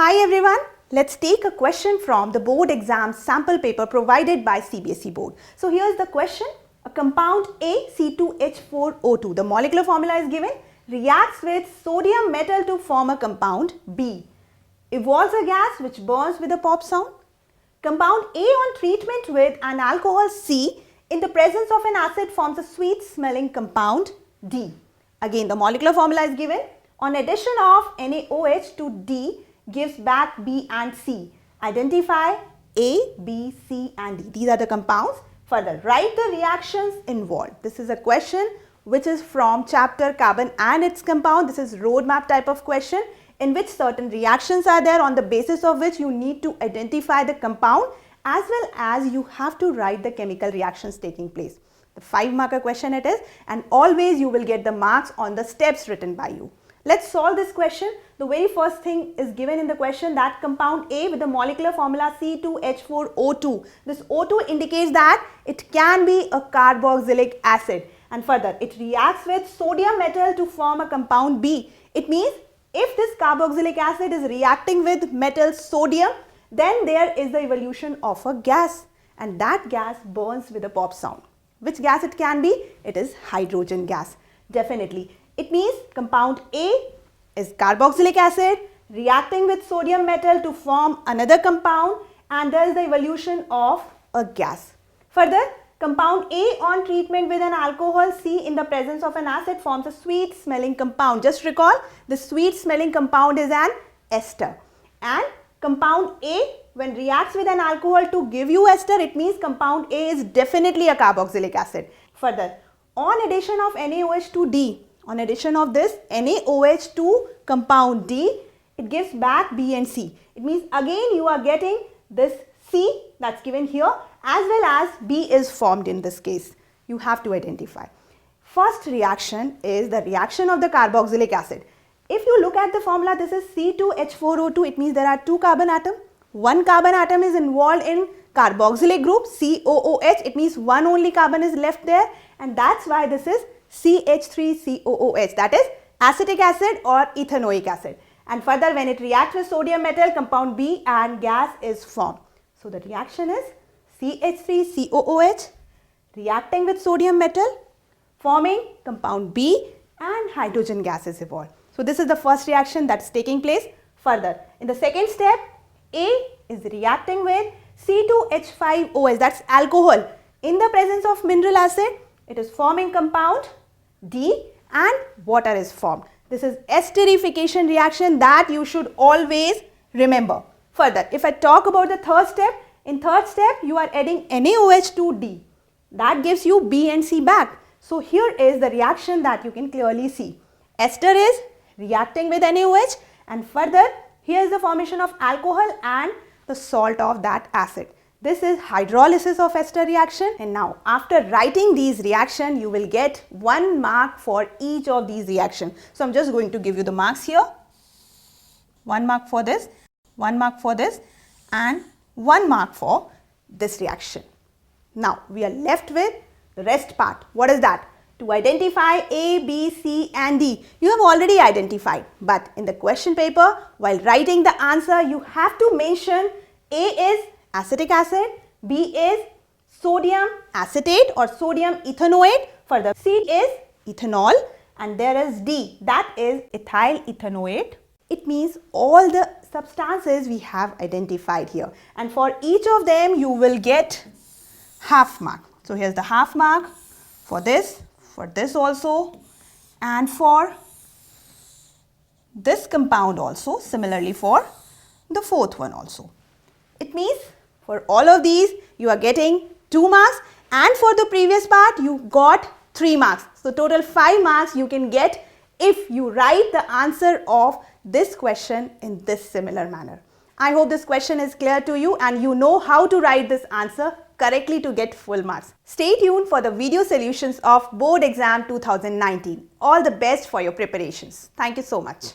Hi everyone, let's take a question from the board exam sample paper provided by CBSE board. So here's the question. A compound A C2H4O2, the molecular formula is given, reacts with sodium metal to form a compound B. Evolves a gas which burns with a pop sound. Compound A on treatment with an alcohol C in the presence of an acid forms a sweet smelling compound D. Again the molecular formula is given. On addition of NaOH to D gives back B and C. Identify A, B, C and D. These are the compounds. Further, write the reactions involved. This is a question which is from chapter Carbon and its compound. This is roadmap type of question in which certain reactions are there on the basis of which you need to identify the compound as well as you have to write the chemical reactions taking place. The 5-marker question it is, and always you will get the marks on the steps written by you. Let's solve this question. The very first thing is given in the question that compound A with the molecular formula C2H4O2. This O2 indicates that it can be a carboxylic acid, and further it reacts with sodium metal to form a compound B. It means if this carboxylic acid is reacting with metal sodium, then there is the evolution of a gas, and that gas burns with a pop sound. Which gas it can be? It is hydrogen gas. Definitely. It means compound A is carboxylic acid reacting with sodium metal to form another compound, and there is the evolution of a gas. Further, compound A on treatment with an alcohol C in the presence of an acid forms a sweet smelling compound. Just recall, the sweet smelling compound is an ester, and compound A when reacts with an alcohol to give you ester, it means compound A is definitely a carboxylic acid. Further, on addition of NaOH to D, on addition of this NaOH to compound D, it gives back B and C. It means again you are getting this C that's given here as well as B is formed in this case. You have to identify. First reaction is the reaction of the carboxylic acid. If you look at the formula, this is C2H4O2. It means there are two carbon atoms. One carbon atom is involved in carboxylic group COOH. It means one only carbon is left there, and that's why this is CH3COOH, that is acetic acid or ethanoic acid. And further, when it reacts with sodium metal, compound B and gas is formed. So the reaction is CH3COOH reacting with sodium metal, forming compound B, and hydrogen gas is evolved. So this is the first reaction that's taking place. Further, in the second step, A is reacting with C2H5OH, that's alcohol. In the presence of mineral acid, it is forming compound D and water is formed. This is esterification reaction that you should always remember. Further, if I talk about the third step, in third step you are adding NaOH to D. That gives you B and C back. So here is the reaction that you can clearly see. Ester is reacting with NaOH, and further here is the formation of alcohol and the salt of that acid. This is hydrolysis of ester reaction, and now after writing these reactions you will get 1 mark for each of these reactions. So I'm just going to give you the marks here. 1 mark for this, 1 mark for this, and 1 mark for this reaction. Now we are left with the rest part. What is that? To identify A, B, C and D. You have already identified, but in the question paper while writing the answer you have to mention A is acetic acid, B is sodium acetate or sodium ethanoate, further C is ethanol, and there is D, that is ethyl ethanoate. It means all the substances we have identified here, and for each of them you will get half mark. So here's the half mark for this also, and for this compound also, similarly for the fourth one also. It means for all of these you are getting 2 marks, and for the previous part you got 3 marks. So total 5 marks you can get if you write the answer of this question in this similar manner. I hope this question is clear to you and you know how to write this answer correctly to get full marks. Stay tuned for the video solutions of Board Exam 2019. All the best for your preparations. Thank you so much.